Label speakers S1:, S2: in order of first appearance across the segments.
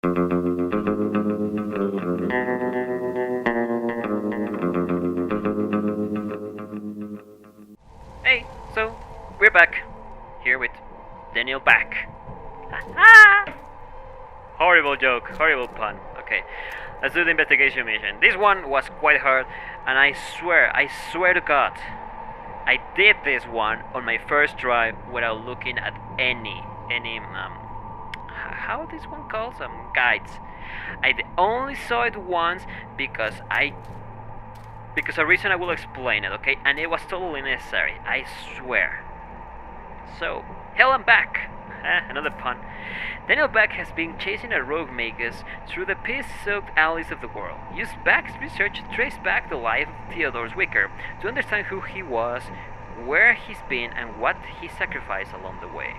S1: Hey, so we're back here with Daniel Bach. Horrible joke, horrible pun. Okay, let's do the investigation mission. This one was quite hard, and I swear to God, I did this one on my first try without looking at how this one calls guides. I only saw it once because a reason I will explain it, okay? And it was totally necessary, I swear. So, hell, I'm back. Another pun. Daniel Bach has been chasing a rogue magus through the piss-soaked alleys of the world. Used Bach's research to trace back the life of Theodore Wicker to understand who he was, where he's been, and what he sacrificed along the way.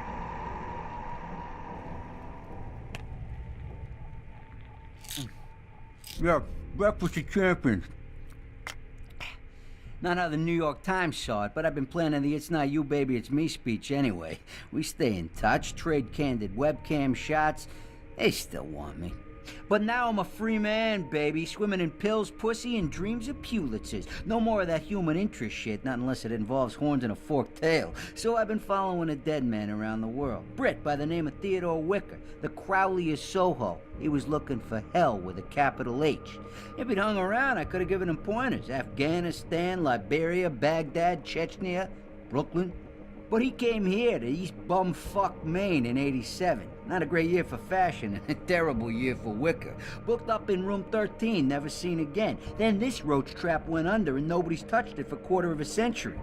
S2: Yeah, breakfast of champions. Not how the New York Times saw it, but I've been planning the "It's not you, baby, it's me" speech anyway. We stay in touch, trade candid webcam shots. They still want me. But now I'm a free man, baby, swimming in pills, pussy, and dreams of Pulitzers. No more of that human interest shit, not unless it involves horns and a forked tail. So I've been following a dead man around the world. Brit by the name of Theodore Wicker, the Crowley of Soho. He was looking for hell with a capital H. If he'd hung around, I could have given him pointers. Afghanistan, Liberia, Baghdad, Chechnya, Brooklyn. But he came here to East Bumfuck, Maine in '87. Not a great year for fashion, and a terrible year for Wicker. Booked up in room 13, never seen again. Then this roach trap went under and nobody's touched it for quarter of a century.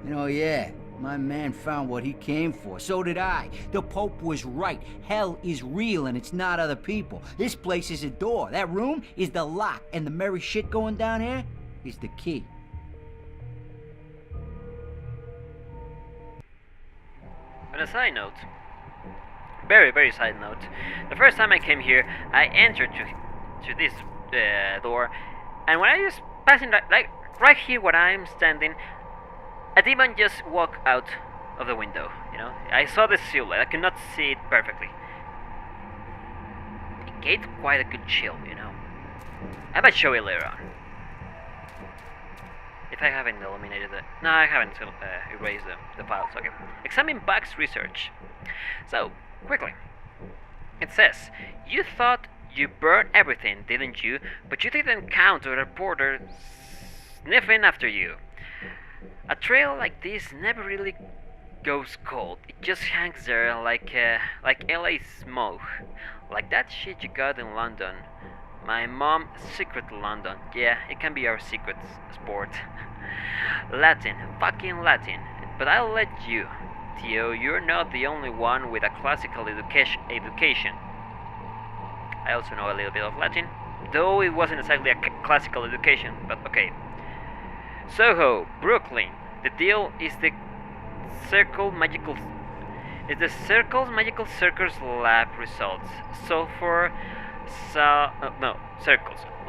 S2: Yeah, my man found what he came for. So did I. The Pope was right. Hell is real and it's not other people. This place is a door. That room is the lock. And the merry shit going down here is the key.
S1: On a side note, very side note, the first time I came here, I entered to this door, and when I was passing like right here where I'm standing, a demon just walked out of the window. I saw the silhouette. I could not see it perfectly. It gave quite a good chill. I might show it later on. If I haven't eliminated it. No, I haven't erased the files. Okay. Examine Bach's research. So, quickly. It says, you thought you burned everything, didn't you? But you didn't count a reporter sniffing after you. A trail like this never really goes cold. It just hangs there like LA smoke. Like that shit you got in London. My mom's secret London. Yeah, it can be our secret sport. Latin, fucking Latin. But I'll let you, Theo, you're not the only one with a classical education. I also know a little bit of Latin, though it wasn't exactly a classical education, but okay. Soho, Brooklyn. The deal is the Circle's Magical Circus lab results. Circles.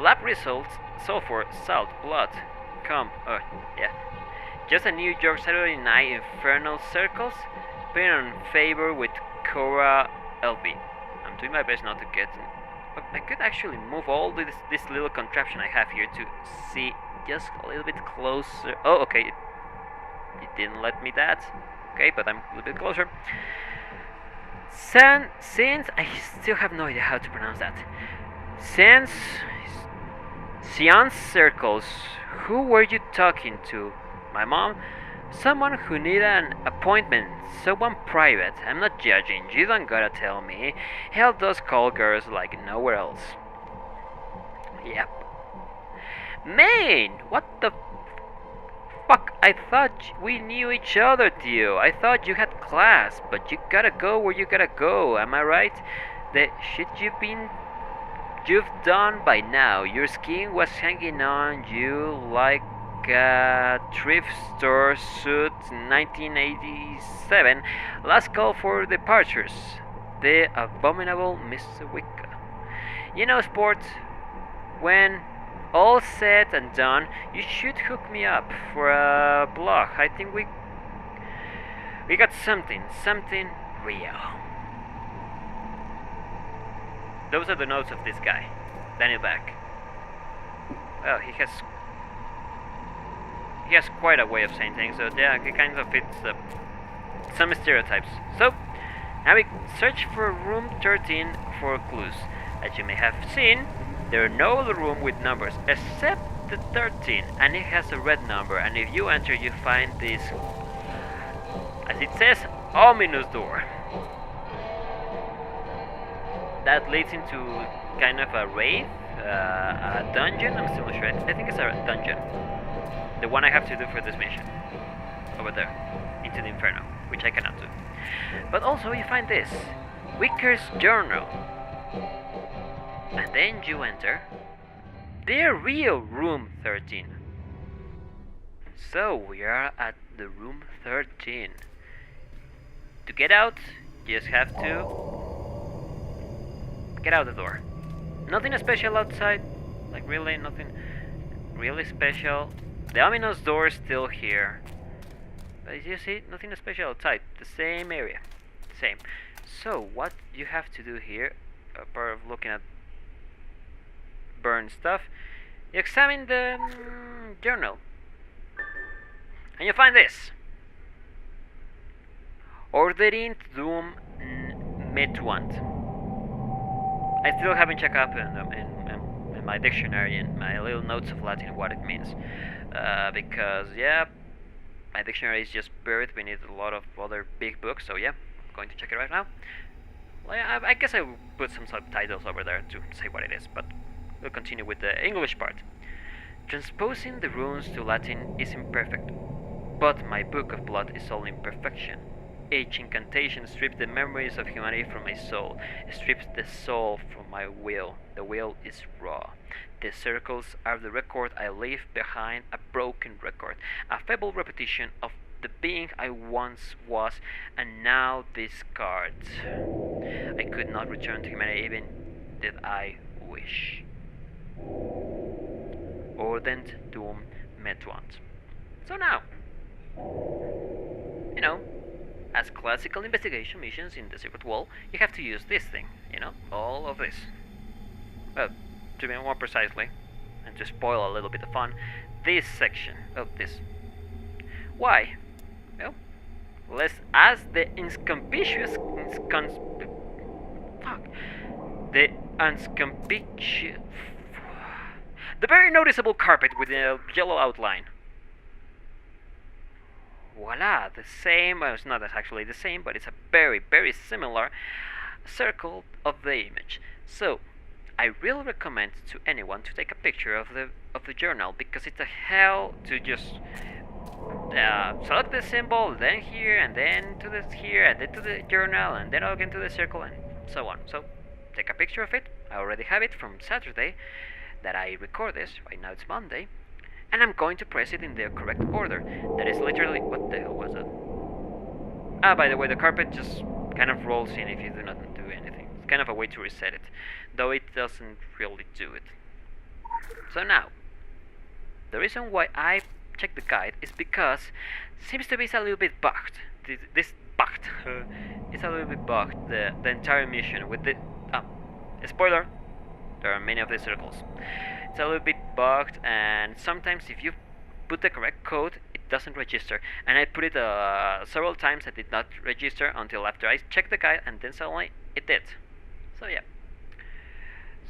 S1: Lab results, sulfur, salt, blood, yeah. Just a New York Saturday night infernal circles, being on favor with Cora LB. I'm doing my best not to get but I could actually move all this little contraption I have here to see just a little bit closer. Oh, okay. It didn't let me that. Okay, but I'm a little bit closer. Since I still have no idea how to pronounce that. Since Seance circles, who were you talking to? My mom? Someone who needed an appointment, someone private. I'm not judging, you don't gotta tell me. Hell does call girls like nowhere else. Yep. Man, what the fuck? I thought we knew each other, Theo. I thought you had class, but you gotta go where you gotta go, am I right? The shit you've done by now. Your skin was hanging on you like a thrift store suit 1987. Last call for departures. The abominable Mr. Wicca. Sport, when all said and done, you should hook me up for a blog. I think we got something real. Those are the notes of this guy, Daniel Bach. Well, he has quite a way of saying things, so yeah, it kind of fits some stereotypes. So, now we search for room 13 for clues. As you may have seen, there are no other room with numbers except the 13, and it has a red number, and if you enter you find this, as it says, ominous door. That leads into kind of a wraith, a dungeon, I'm still not sure, I think it's a dungeon. The one I have to do for this mission. Over there, into the Inferno, which I cannot do. But also you find this, Wicker's Journal. And then you enter the real room 13. So we are at the room 13. To get out, you just have to get out the door. Nothing special outside, like really nothing really special. The ominous door is still here. But as you see, nothing special outside. The same area. Same. So what you have to do here, apart of looking at burned stuff, you examine the journal. And you find this. Ordering Doom Metwant. I still haven't checked up in my dictionary and my little notes of Latin what it means. Because, yeah, my dictionary is just buried beneath a lot of other big books, so yeah, I'm going to check it right now. Well, I guess I will put some subtitles over there to say what it is, but we'll continue with the English part. Transposing the runes to Latin is imperfect, but my book of blood is all imperfection. Each incantation strips the memories of humanity from my soul, strips the soul from my will. The will is raw. The circles are the record I leave behind, a broken record, a feeble repetition of the being I once was and now discard. I could not return to humanity even did I wish. Ardent Doom Metwant. So now, you know, as classical investigation missions in the Secret Wall, you have to use this thing, you know, all of this. Well, to be more precisely, and to spoil a little bit of fun, this section of this. Why? Well, let's ask the the very noticeable carpet with a yellow outline. Voila, the same, well, it's not actually the same, but it's a very, very similar circle of the image. So, I really recommend to anyone to take a picture of the journal, because it's a hell to just select the symbol, then here, and then to this here, and then to the journal, and then again to the circle, and so on. So, take a picture of it. I already have it from Saturday that I record this. Right now it's Monday. And I'm going to press it in the correct order. That is literally... What the hell was that? Ah, by the way, the carpet just kind of rolls in if you do not do anything. It's kind of a way to reset it, though it doesn't really do it. So now, the reason why I checked the guide is because it seems to be a little bit bugged. This bugged. It's a little bit bugged, the entire mission with the... spoiler, there are many of these circles. It's a little bit bugged, and sometimes if you put the correct code, it doesn't register. And I put it several times, I did not register until after I checked the guide, and then suddenly it did. So yeah.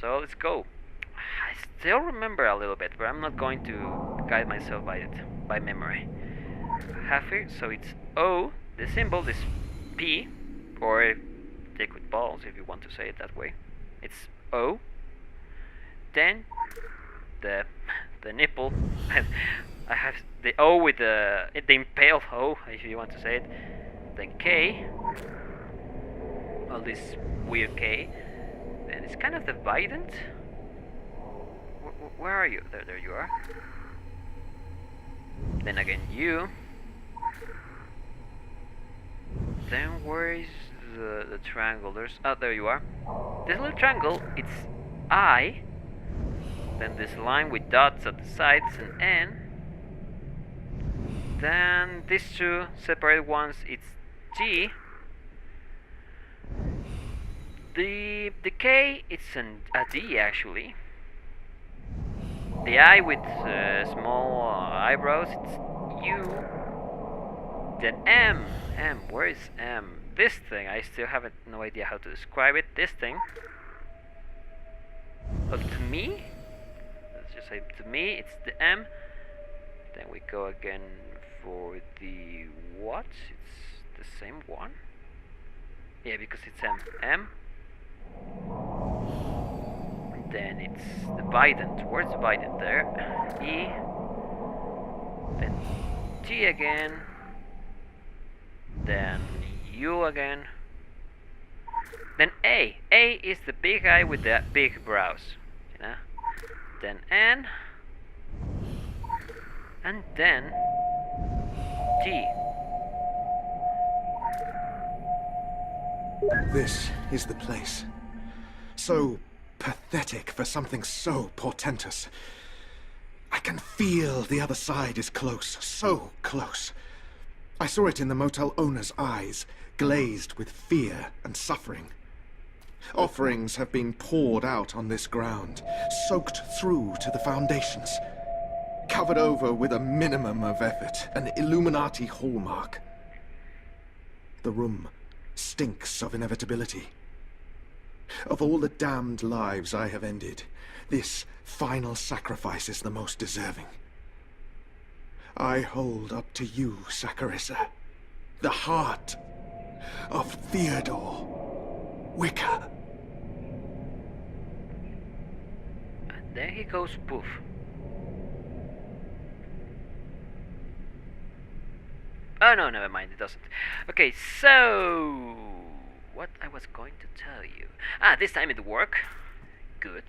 S1: So let's go. I still remember a little bit, but I'm not going to guide myself by it, by memory. Half here, so it's O, the symbol is P, or liquid balls if you want to say it that way. It's O. Then the nipple. I have the O with the impaled O, if you want to say it. Then K. All this weird K. Then it's kind of divided. Where are you? There you are. Then again U. Then where is the triangle? There you are. This little triangle, it's I. Then this line with dots at the sides, and N. Then these two separate ones, it's G. The K, it's a D actually. The I with small eyebrows, it's U. Then M. M, where is M? This thing, I still haven't no idea how to describe it. This thing. Oh, to me? Let's just say to me, it's the M. Then we go again for the what? It's the same one? Yeah, because it's M. M. Then it's the Bident. Where's the Bident? There. E. Then T again. Then U again. Then A. A is the big guy with the big brows. You know? Then N. And then T.
S3: This is the place. So pathetic for something so portentous. I can feel the other side is close, so close. I saw it in the motel owner's eyes, glazed with fear and suffering. Offerings have been poured out on this ground, soaked through to the foundations, covered over with a minimum of effort, an Illuminati hallmark. The room stinks of inevitability. Of all the damned lives I have ended, this final sacrifice is the most deserving. I hold up to you, Saccharissa, the heart of Theodore Wicker.
S1: And there he goes, poof. Oh no, never mind, it doesn't. Okay, so what I was going to tell you. This time it worked. Good.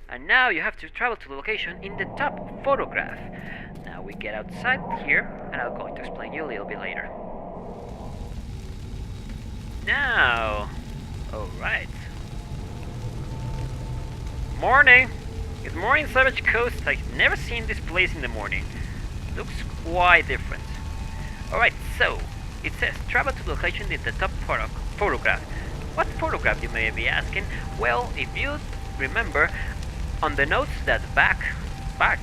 S1: And now you have to travel to the location in the top photograph. Now we get outside here, and I'm going to explain you a little bit later. Now, alright. Morning! Good morning, Savage Coast. I've never seen this place in the morning. Looks quite different. Alright, so, it says travel to the location in the top photograph. What photograph, you may be asking? Well, if you remember, on the notes that Bach, I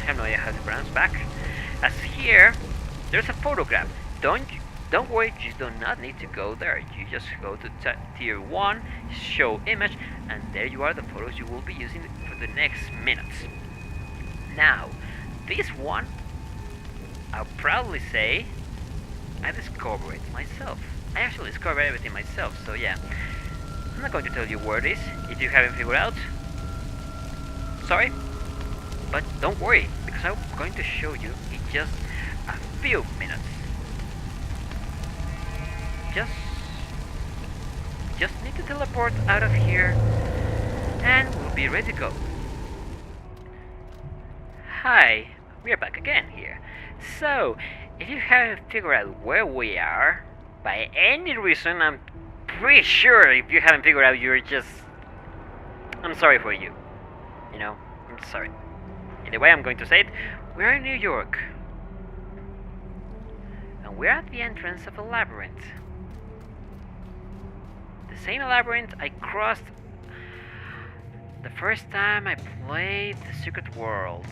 S1: have no idea how to pronounce Bach, as here, there's a photograph. Don't worry, you do not need to go there. You just go to tier 1, show image, and there you are, the photos you will be using for the next minutes. Now, this one, I'll proudly say, I discovered it myself. I actually discovered everything myself, so yeah. I'm not going to tell you where it is, if you haven't figured out. Sorry, but don't worry, because I'm going to show you in just a few minutes. Just need to teleport out of here, and we'll be ready to go. Hi, we're back again here. So, if you haven't figured out where we are, by any reason, I'm pretty sure if you haven't figured out, you're just... I'm sorry for you. You know, I'm sorry. Anyway, I'm going to say it. We're in New York. And we're at the entrance of a labyrinth. The same labyrinth I crossed the first time I played The Secret World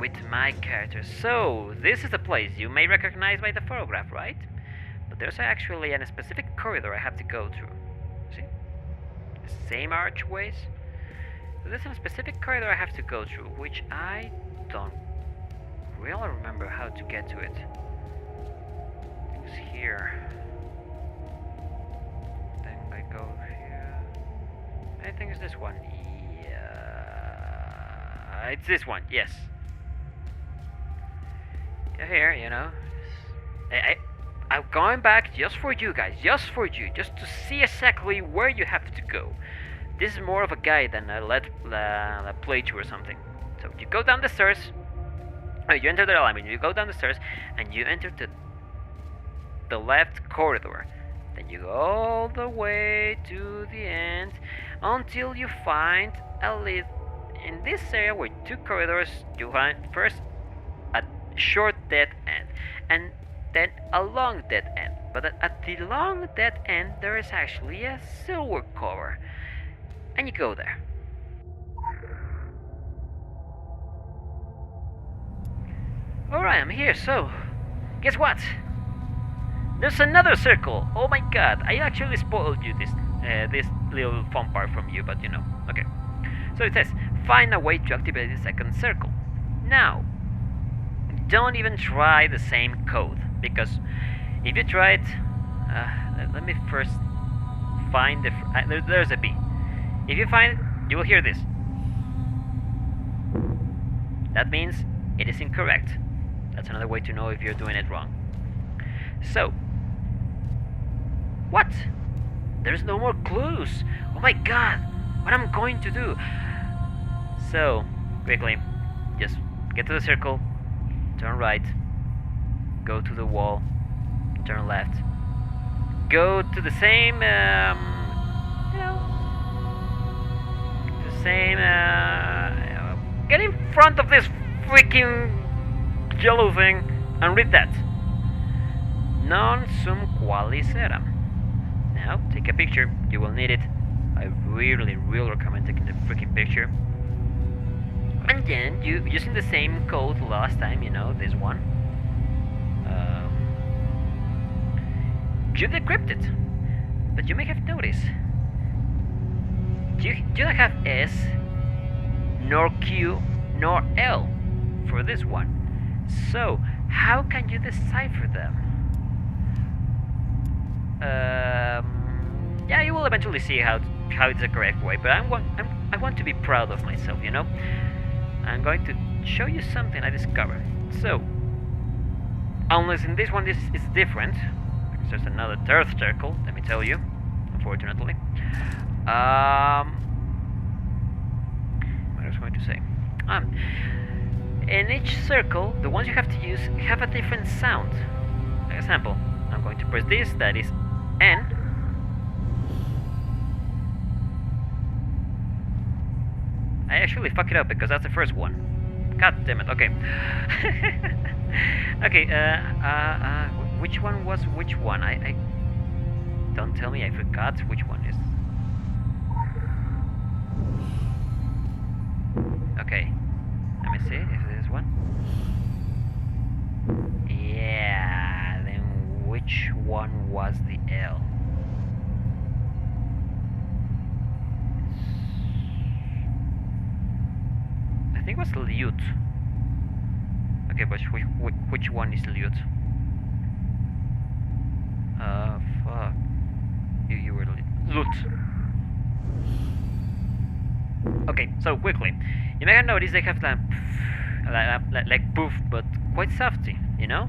S1: with my character. So, this is the place you may recognize by the photograph, right? But there's actually a specific corridor I have to go through. See? The same archways. So there's a specific corridor I have to go through, which I don't really remember how to get to it. It's here. Then I go here. I think it's this one. Yeah, it's this one. Yes. Here, you know. I'm going back just for you guys, just for you, just to see exactly where you have to go. This is more of a guide than a playthrough or something. So you go down the stairs, you enter the labyrinth, you go down the stairs, and you enter the left corridor. Then you go all the way to the end until you find in this area with two corridors. You find first a short dead end, and then a long dead end. But at the long dead end, there is actually a silver cover. And you go there. Alright, I'm here, so guess what? There's another circle! Oh my god, I actually spoiled you this little fun part from you, but you know. Okay. So it says, find a way to activate the second circle. Now, don't even try the same code, because if you try it, let me first find there's a B. If you find it, you will hear this. That means it is incorrect. That's another way to know if you're doing it wrong. So, what? There's no more clues. Oh my god, what am I going to do? So, quickly, just get to the circle, turn right, go to the wall, turn left, go to the same, get in front of this freaking yellow thing and read that. Non sum qualis eram. Now, take a picture, you will need it. I really recommend taking the freaking picture. And then, you using the same code last time, you know, this one. You decrypt it. But you may have noticed, you don't have S, nor Q, nor L for this one. So, how can you decipher them? Yeah, you will eventually see how it's the correct way, but I want to be proud of myself, you know? I'm going to show you something I discovered. So, unless in this one this is different, because there's another third circle, let me tell you, unfortunately. What I was going to say. In each circle, the ones you have to use have a different sound. For example, I'm going to press this, that is N. I actually fuck it up because that's the first one. God damn it, okay. Okay, which one was which one? I don't tell me I forgot which one is. Okay, let me see if this is one. Yeah, then which one was the L? I think it was Lute. Okay, but which one is Lute? Fuck. You were Lute. Okay, so quickly. You may have noticed they have like poof, but quite softy, you know?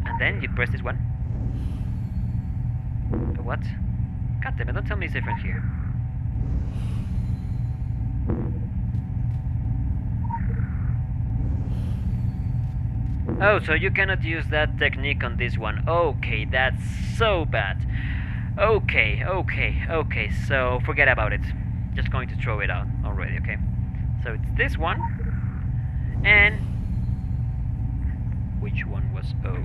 S1: And then you press this one. What? God damn it, don't tell me it's different here. Oh, so you cannot use that technique on this one. Okay, that's so bad. Okay, so forget about it. Just going to throw it out already, okay? So it's this one. And which one was O?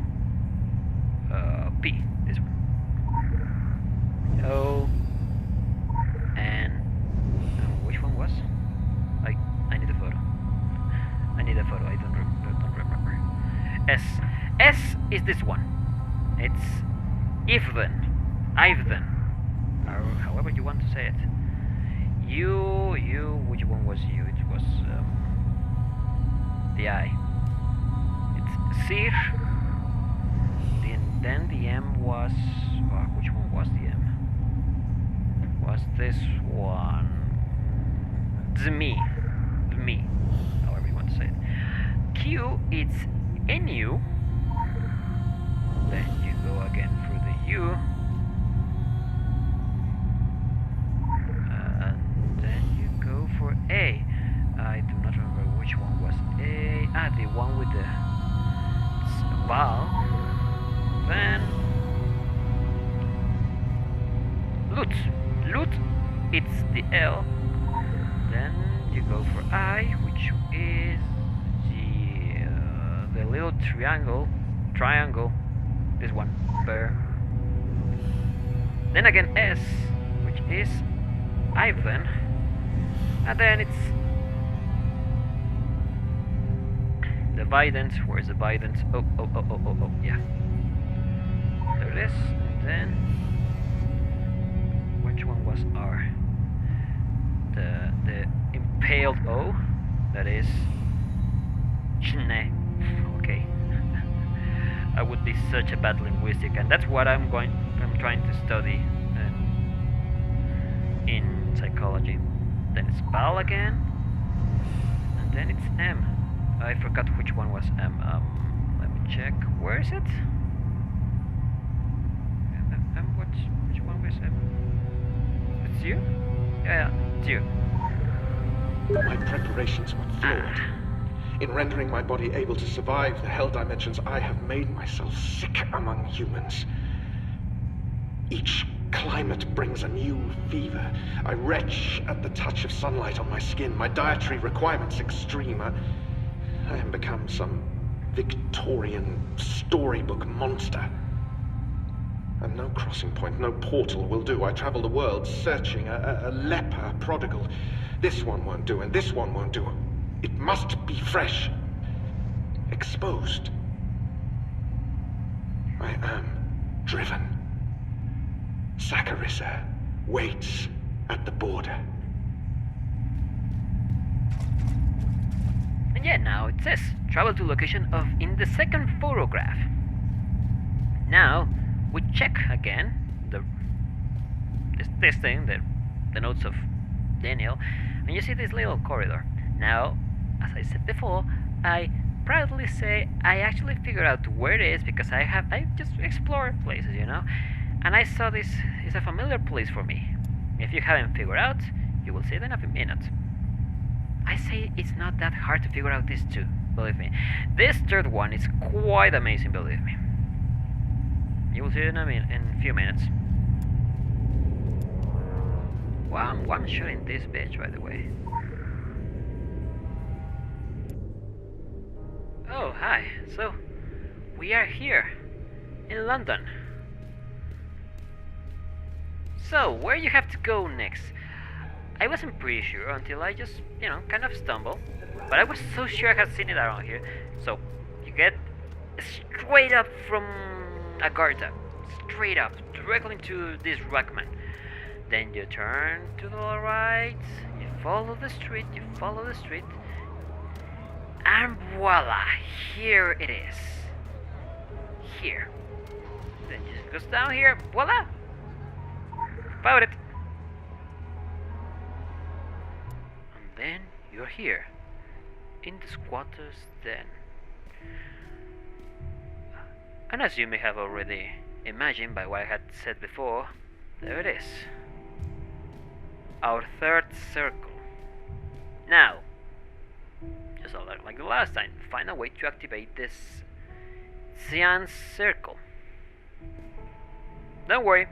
S1: P, this one. O and which one was? I need a photo. I don't remember. S. S is this one. It's if then. Or however you want to say it. Which one was you? It was the I. It's Sir. Then the M was. Which one was the M? Was this one? The me, however you want to say it. Q, it's NU. Then you go again for the U. For A. I do not remember which one was A. The one with the vowel. Then Lute, it's the L. Then you go for I, which is the little triangle, this one, bear. Then again S, which is Ivan, and then it's the Bidens. Where's the Bidens? Oh, yeah. There it is. And then which one was R? The impaled O. That is Chne. Okay. I would be such a bad linguistic, and that's what I'm trying to study in psychology. Then it's Bal again, and then it's M. I forgot which one was M. Let me check. Where is it? M. Which one was M? It's you? Yeah, it's you.
S3: My preparations were flawed. In rendering my body able to survive the hell dimensions, I have made myself sick among humans. Each climate brings a new fever. I retch at the touch of sunlight on my skin. My dietary requirements extreme. I am become some Victorian storybook monster. And no crossing point, no portal will do. I travel the world searching, a leper prodigal. This one won't do, and this one won't do. It must be fresh. Exposed. I am driven. Saccharissa waits at the border.
S1: And yeah, now it says travel to location of in the second photograph. Now we check again this thing, the notes of Daniel, and you see this little corridor. Now, as I said before, I proudly say I actually figured out where it is because I just explored places, you know, and I saw this is a familiar place for me. If you haven't figured out, you will see it in a minute. I say it's not that hard to figure out these two, believe me. This third one is quite amazing, believe me. You will see it in a few minutes. Wow, I'm one-shotting this bitch, by the way. Oh, hi. So, we are here, in London. So, where you have to go next? I wasn't pretty sure until I just, kind of stumbled. But I was so sure I had seen it around here. So, you get straight up from Agartha. Straight up, directly to this Ruckman. Then you turn to the right, you follow the street, and voila, here it is. Here. Then just goes down here, voila! Found it! And then you're here, in the squatter's den. And as you may have already imagined by what I had said before, there it is. Our third circle. Now, just like the last time, find a way to activate this cyan circle. Don't worry,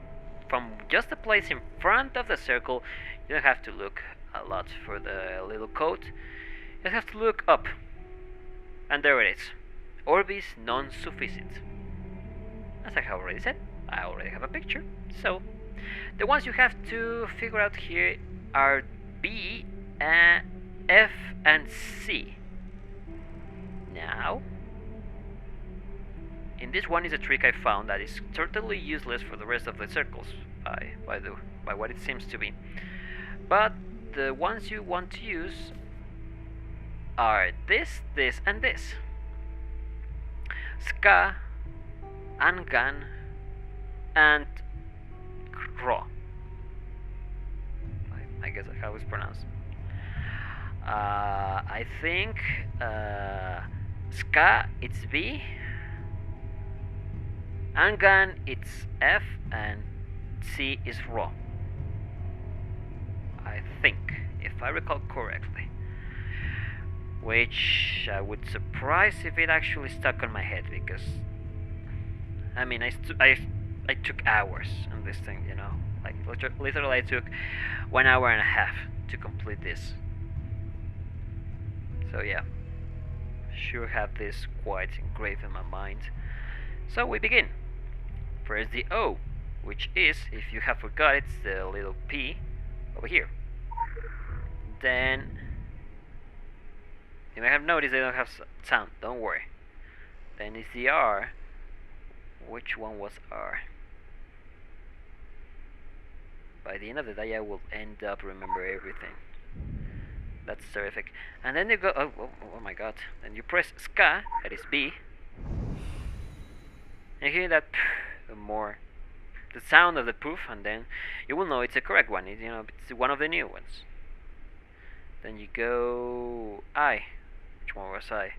S1: from just the place in front of the circle, you don't have to look a lot for the little code. You just have to look up. And there it is. Orbis non sufficit. As I have already said, I already have a picture. So, the ones you have to figure out here are B, F, and C. Now, in this one is a trick I found that is totally useless for the rest of the circles, by what it seems to be. But the ones you want to use are this, and this. Ska, Angan, and Kro. I guess that's how it's pronounced. I think Ska it's B, Angan it's F, and C is Ro. I think, if I recall correctly. Which I would surprise if it actually stuck on my head, because I mean I took hours on this thing, like literally I took 1 hour and a half to complete this. So yeah, Sure have this quite engraved in my mind. So we begin. First the O, which is, if you have forgot, it's the little P over here. Then you may have noticed they don't have sound, don't worry. Then it's the R. Which one was R? By the end of the day, I will end up remember everything. That's terrific. And then you go, oh my god. Then you press ska, that is B. And you hear that the sound of the poof, and then you will know it's a correct one. It's one of the new ones. Then you go I. Which one was I?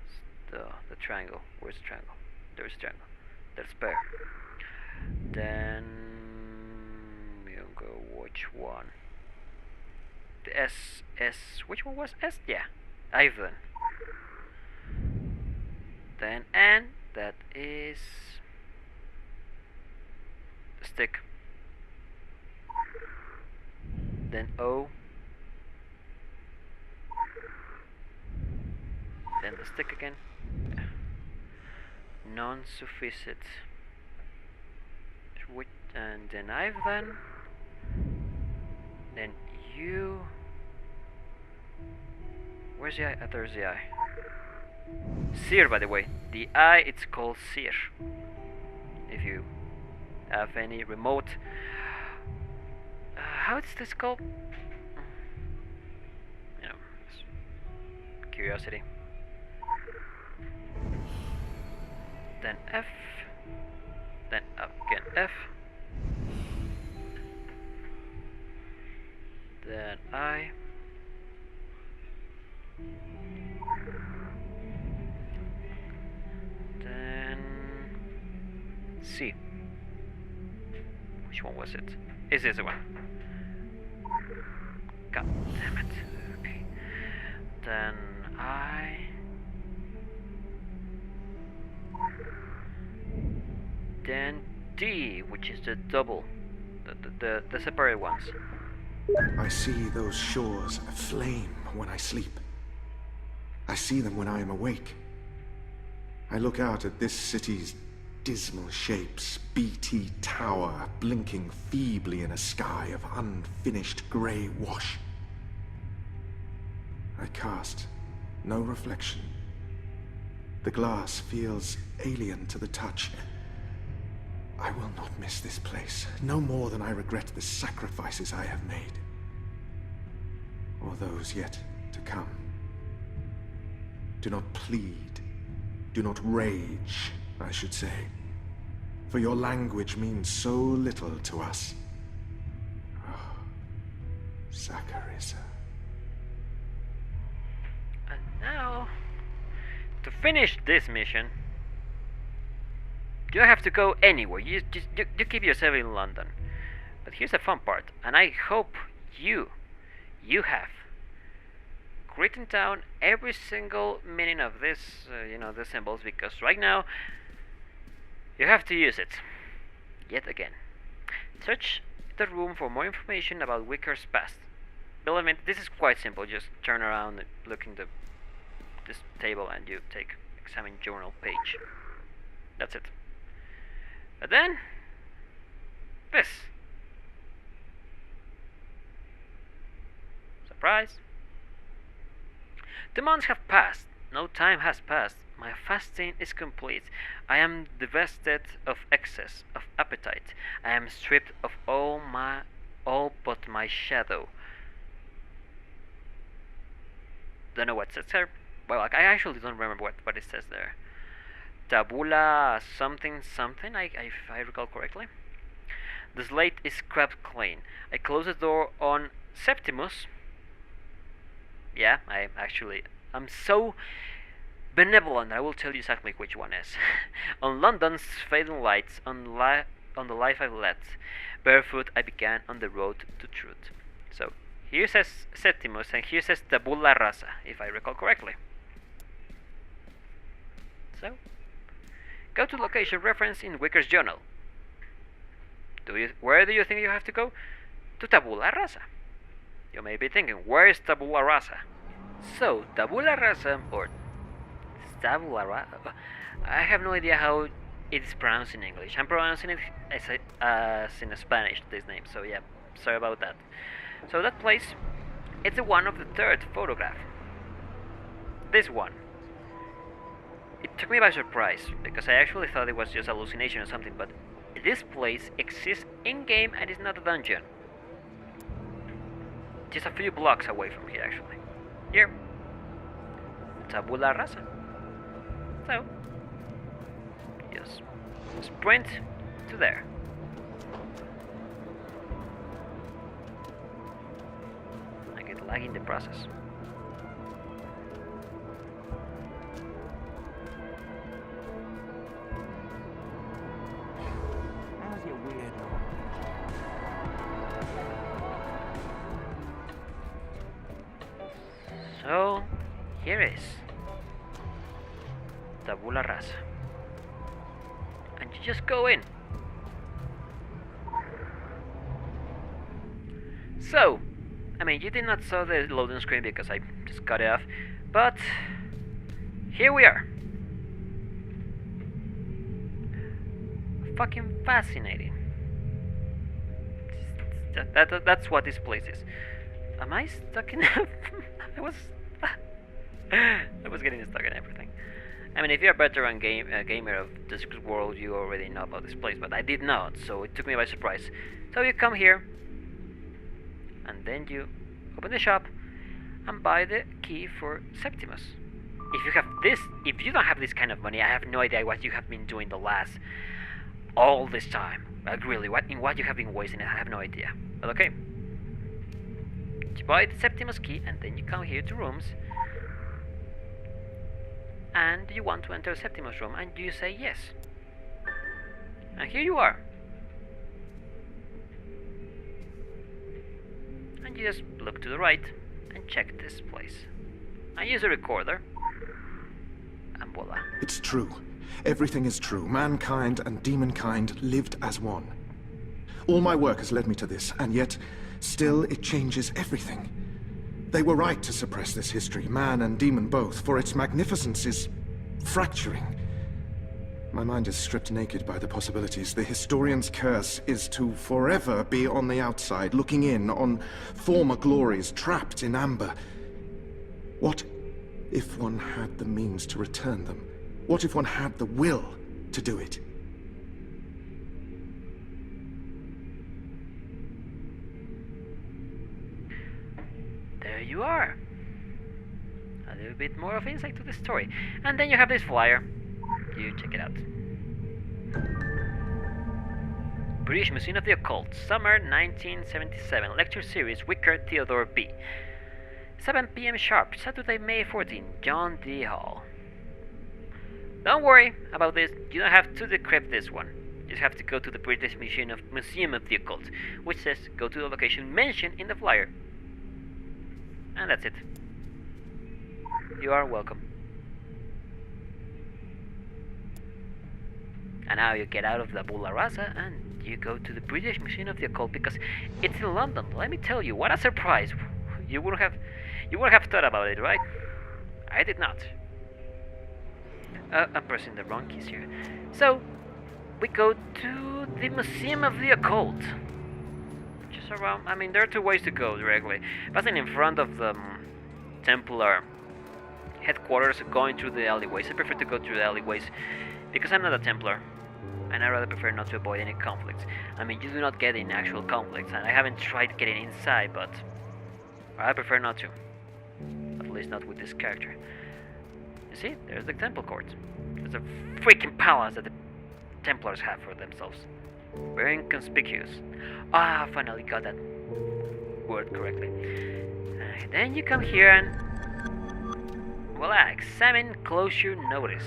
S1: It's the triangle. Where's the triangle? There's a triangle. That's bear. Then you go which one? The S. Which one was S? Yeah, Ivan. Then N. That is the stick. Then O. Then the stick again. Non-sufficient. And then Ivan. Then U. Where's the I? There's the I. Sear, by the way. The I, it's called Sear. If you have any remote. How is this called? Curiosity. Then F. Then up again F. Then I. Then C. Which one was it? Is this the one? God damn it. Okay. Then I. Then D, which is the double, the separate ones.
S3: I see those shores aflame when I sleep. I see them when I am awake. I look out at this city's dismal shapes, BT tower blinking feebly in a sky of unfinished grey wash. I cast no reflection. The glass feels alien to the touch. I will not miss this place, no more than I regret the sacrifices I have made. Or those yet to come. Do not plead, do not rage, I should say, for your language means so little to us. Oh, Saccharissa.
S1: And now, to finish this mission, you don't have to go anywhere. You keep yourself in London. But here's the fun part, and I hope you have written down every single meaning of this, the symbols, because right now you have to use it yet again. Search the room for more information about Wicker's past. Believe me, this is quite simple. Just turn around and look in this table, and you take examine journal page. That's it. But then this. Surprise! The months have passed. No time has passed. My fasting is complete. I am divested of excess, of appetite. I am stripped of all but my shadow. Don't know what it says there. Well, I actually don't remember what it says there. Tabula something something, if I recall correctly. The slate is scrubbed clean. I close the door on Septimus. Yeah, I'm so benevolent, I will tell you exactly which one is. On London's fading lights, on the life I've led. Barefoot I began on the road to truth. So, here says Septimus, and here says Tabula Rasa, if I recall correctly. So, go to location reference in Wicker's journal. Where do you think you have to go? To Tabula Rasa. You may be thinking, where is Tabula Rasa? So, Tabula Rasa, or tabula rasa. I have no idea how it is pronounced in English. I'm pronouncing it as in Spanish, this name, so yeah, sorry about that. So that place, it's the one of the third photograph. This one. It took me by surprise, because I actually thought it was just a hallucination or something, but this place exists in-game and is not a dungeon. Just a few blocks away from here, actually. Here. Tabula rasa. So, just sprint to there. I get lag in the process. So, here is Tabula Rasa. And you just go in. So, I mean, you did not saw the loading screen because I just cut it off, but here we are. Fucking fascinating. That's what this place is. Am I stuck in? I was getting stuck in everything. I mean, if you're a veteran gamer of this world, you already know about this place, but I did not, so it took me by surprise. So you come here, and then you open the shop and buy the key for Septimus. If you don't have this kind of money, I have no idea what you have been doing all this time. Like really, what you have been wasting, I have no idea. But okay. You buy the Septimus key, and then you come here to rooms, and you want to enter Septimus room, and you say yes. And here you are. And you just look to the right and check this place. I use a recorder, and voila.
S3: It's true. Everything is true. Mankind and demonkind lived as one. All my work has led me to this, and yet, still it changes everything. They were right to suppress this history, man and demon both, for its magnificence is fracturing. My mind is stripped naked by the possibilities. The historian's curse is to forever be on the outside, looking in on former glories trapped in amber. What if one had the means to return them? What if one had the will to do it?
S1: There you are. A little bit more of insight to the story. And then you have this flyer. You check it out. British Museum of the Occult, Summer 1977, Lecture Series, Wicker, Theodore B. 7 p.m. sharp, Saturday, May 14, John D. Hall. Don't worry about this, you don't have to decrypt this one. You just have to go to the British Museum of the Occult, which says go to the location mentioned in the flyer. And that's it. You are welcome. And now you get out of the Tabula Rasa and you go to the British Museum of the Occult because it's in London. Let me tell you, what a surprise! You would have thought about it, right? I did not. I'm pressing the wrong keys here. So we go to the Museum of the Occult. Just around. I mean, there are two ways to go directly. Passing in front of the Templar headquarters, going through the alleyways. I prefer to go through the alleyways because I'm not a Templar, and I rather prefer not to avoid any conflicts. I mean, you do not get in actual conflicts, and I haven't tried getting inside, but I prefer not to. At least not with this character. You see, there's the Temple Court. There's a freaking palace that the Templars have for themselves. Very inconspicuous. Ah, finally got that word correctly. Then you come here and voila, examine closure notice.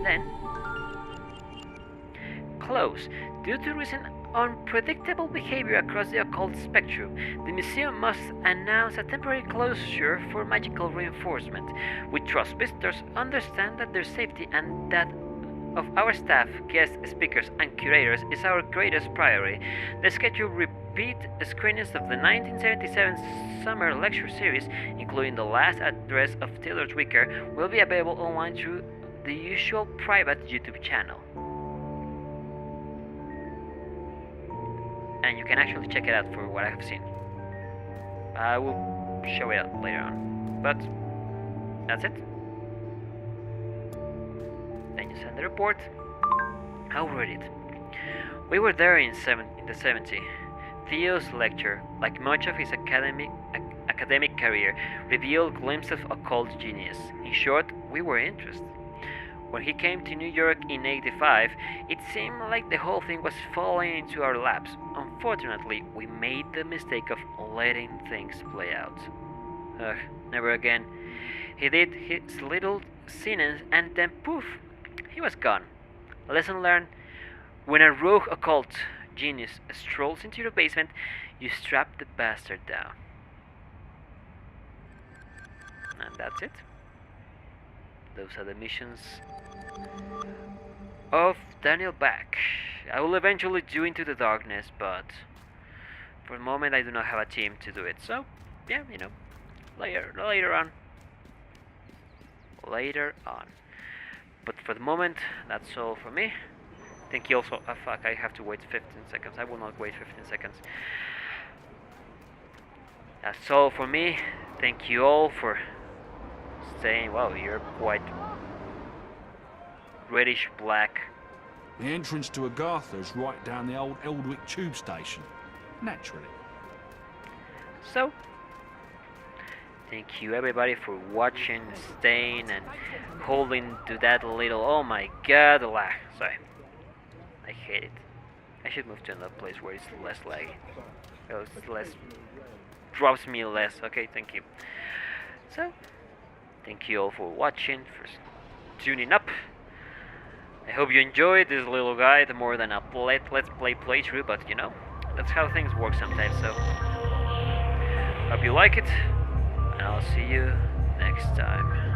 S1: Then close. Due to recent unpredictable behavior across the occult spectrum, the museum must announce a temporary closure for magical reinforcement. We trust visitors understand that their safety and that of our staff, guests, speakers, and curators is our greatest priority. The schedule repeat screenings of the 1977 summer lecture series, including the last address of Taylor Wicker, will be available online through the usual private YouTube channel. And you can actually check it out for what I have seen. I will show it out later on. But that's it. Then you send the report. I'll read it. We were there in the 70s. Theo's lecture, like much of his academic career, revealed glimpses of occult genius. In short, we were interested. When he came to New York in '85, it seemed like the whole thing was falling into our laps. Unfortunately, we made the mistake of letting things play out. Ugh, never again. He did his little sentence and then poof, he was gone. Lesson learned: when a rogue occult genius strolls into your basement, you strap the bastard down. And that's it. Those are the missions of Daniel Bach. I will eventually do Into the Darkness, but for the moment I do not have a team to do it. So, yeah, you know, later on. But for the moment, that's all for me. Thank you also. Fuck, I have to wait 15 seconds. I will not wait 15 seconds. That's all for me. Thank you all for staying. Wow, you're quite reddish black.
S4: The entrance to Agartha's right down the old Eldwick tube station. Naturally.
S1: So, thank you everybody for watching, staying, and holding to that little. Oh my god, lag. Sorry. I hate it. I should move to another place where it's less laggy. Oh, it's less. Drops me less. Okay, thank you. So, thank you all for watching, for tuning up. I hope you enjoyed this little guide more than a let's play playthrough, but you know, that's how things work sometimes. So, hope you like it, and I'll see you next time.